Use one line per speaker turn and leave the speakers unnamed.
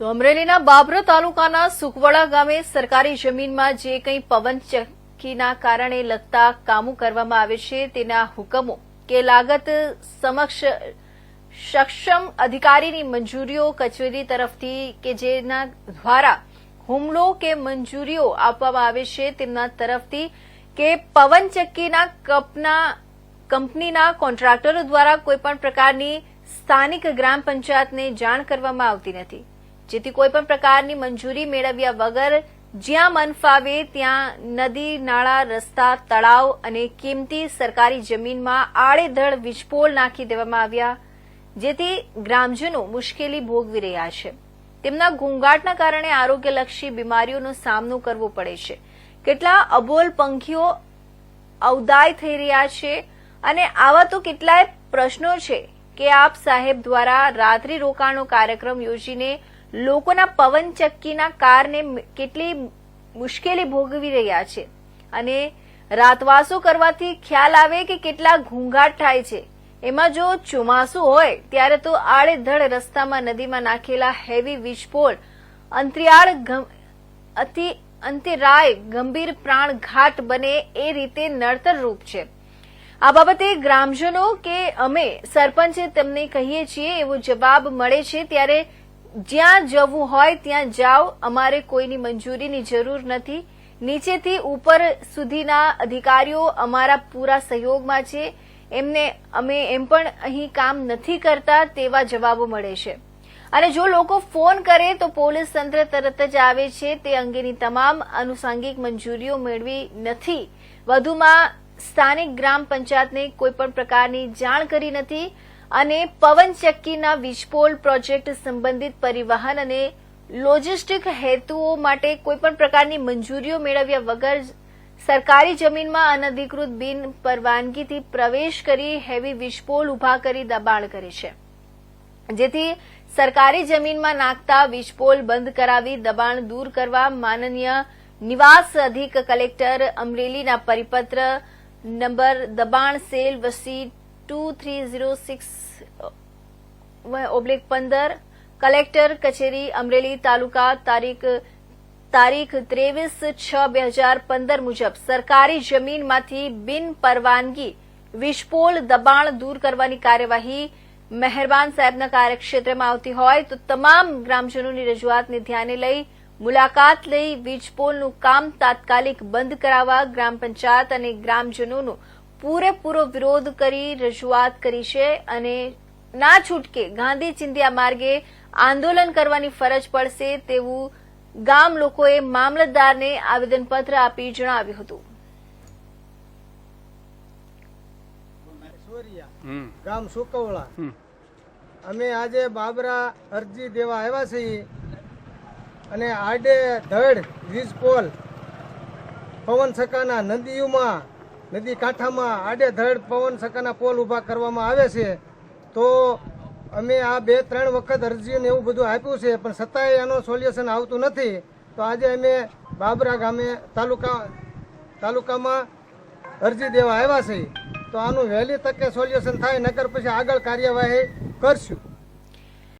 તો અમરેલીના બાબરા તાલુકાના સુકવડા ગામે સરકારી જમીનમાં જે કંઈ પવનચક્કીના કારણે લગતા કામો કરવામાં આવે છે તેના હુકમો કે લાગત સક્ષમ અધિકારીની મંજૂરીઓ કચેરી તરફથી કે જેના દ્વારા હુમલો કે મંજૂરીઓ આપવામાં આવે છે તેમના તરફથી કે પવનચક્કીના કંપનીના કોન્ટ્રાક્ટરો દ્વારા કોઈપણ પ્રકારની સ્થાનિક ગ્રામ પંચાયતને જાણ કરવામાં આવતી નથી, જેથી કોઈપણ પ્રકારની મંજૂરી મેળવ્યા વગર જ્યાં મન ફાવે ત્યાં નદી, નાળા, રસ્તા, તળાવ અને કિંમતી સરકારી જમીનમાં આડેધડ વીજપોલ નાખી દેવામાં આવ્યા, જેથી ગ્રામજનો મુશ્કેલી ભોગવી રહ્યા છે. તેમના ઘોંઘાટના કારણે આરોગ્યલક્ષી બીમારીઓનો સામનો કરવો પડે છે. કેટલા અબોલ પંખીઓ અવદાય થઈ રહ્યા છે અને આવા તો કેટલાય પ્રશ્નો છે કે આપ સાહેબ દ્વારા રાત્રિ રોકાણનો કાર્યક્રમ યોજીને લોકોના પવનચક્કીના કારણે કેટલી મુશ્કેલી ભોગવી રહ્યા છે અને રાતવાસો કરવાથી ખ્યાલ આવે કે કેટલા ઘોંઘાટ થાય છે. એમાં જો ચોમાસું હોય ત્યારે તો આડેધડ રસ્તામાં નદીમાં નાખેલા હેવી વીજપોલ અંતરાય ગંભીર પ્રાણઘાત બને એ રીતે નડતરરૂપ છે. આ બાબતે ગ્રામજનો કે અમે સરપંચે તેમને કહીએ છીએ એવો જવાબ મળે છે ત્યારે જ્યાં જવું હોય ત્યાં જાઓ, અમારે કોઈની મંજૂરીની જરૂર નથી. નીચેથી ઉપર સુધીના અધિકારીઓ અમારા પૂરા સહયોગમાં છે, અમે એમ પણ અહીં કામ નથી કરતા તેવા જવાબો મળે છે. અને જો લોકો ફોન કરે તો પોલીસ તંત્ર તરત જ આવે છે. તે અંગેની તમામ આનુષંગિક મંજૂરીઓ મેળવી નથી. વધુમાં સ્થાનિક ગ્રામ પંચાયતને કોઈપણ પ્રકારની જાણ કરી નથી અને પવનચક્કીના વીજપોલ પ્રોજેક્ટ સંબંધિત પરિવહન અને લોજિસ્ટિક હેતુઓ માટે કોઈપણ પ્રકારની મંજૂરીઓ મેળવ્યા વગર સરકારી જમીનમાં અનધિકૃત બિન પરવાનગીથી પ્રવેશ કરી હેવી વીજપોલ ઉભા કરી દબાણ કરે છે, જેથી સરકારી જમીનમાં નાખતા વીજપોલ બંધ કરાવી દબાણ દૂર કરવા માનનીય નિવાસ અધિક કલેક્ટર અમરેલીના પરિપત્ર નંબર દબાણ સેલ વસી 2306/15 કલેક્ટર કચેરી અમરેલી તાલુકા તારીખ 23/6/2015 મુજબ સરકારી જમીનમાંથી બિન પરવાનગી વીજપોલ દબાણ દૂર કરવાની કાર્યવાહી મહેરબાન સાહેબના કાર્યક્ષેત્રમાં આવતી હોય તો તમામ ગ્રામજનોની રજૂઆતને ધ્યાને લઈ મુલાકાત લઈ વીજપોલનું કામ તાત્કાલિક બંધ કરાવવા ગ્રામ પંચાયત અને ગ્રામજનોનો પૂરેપૂરો વિરોધ કરી રજૂઆત કરી છે અને ના છૂટકે ગાંધી ચિંધ્યા માર્ગે આંદોલન કરવાની ફરજ પડશે તેવું ગામ લોકોએ મામલતદારને આવેદનપત્ર આપી જણાવ્યું હતું.
ગામ સુકવડા અમે આજે બાબરા અરજી દેવા આવ્યા છીએ અને આડે ધડ વીજપોલ પવન સકાના નદીઓમાં નદી કાંઠામાં આડેધડ પવન સકાના પોલ ઉભા કરવામાં આવે છે. તો અમે આ 2-3 વખત અરજીઓને એવું બધું આપ્યું છે પણ છતાંય એનો સોલ્યુશન આવતું નથી. તો આજે અમે બાબરા ગામે તાલુકામાં અરજી દેવા આવ્યા છીએ. તો આનું વહેલી તકે સોલ્યુશન થાય, નકર પછી આગળ કાર્યવાહી કરશું.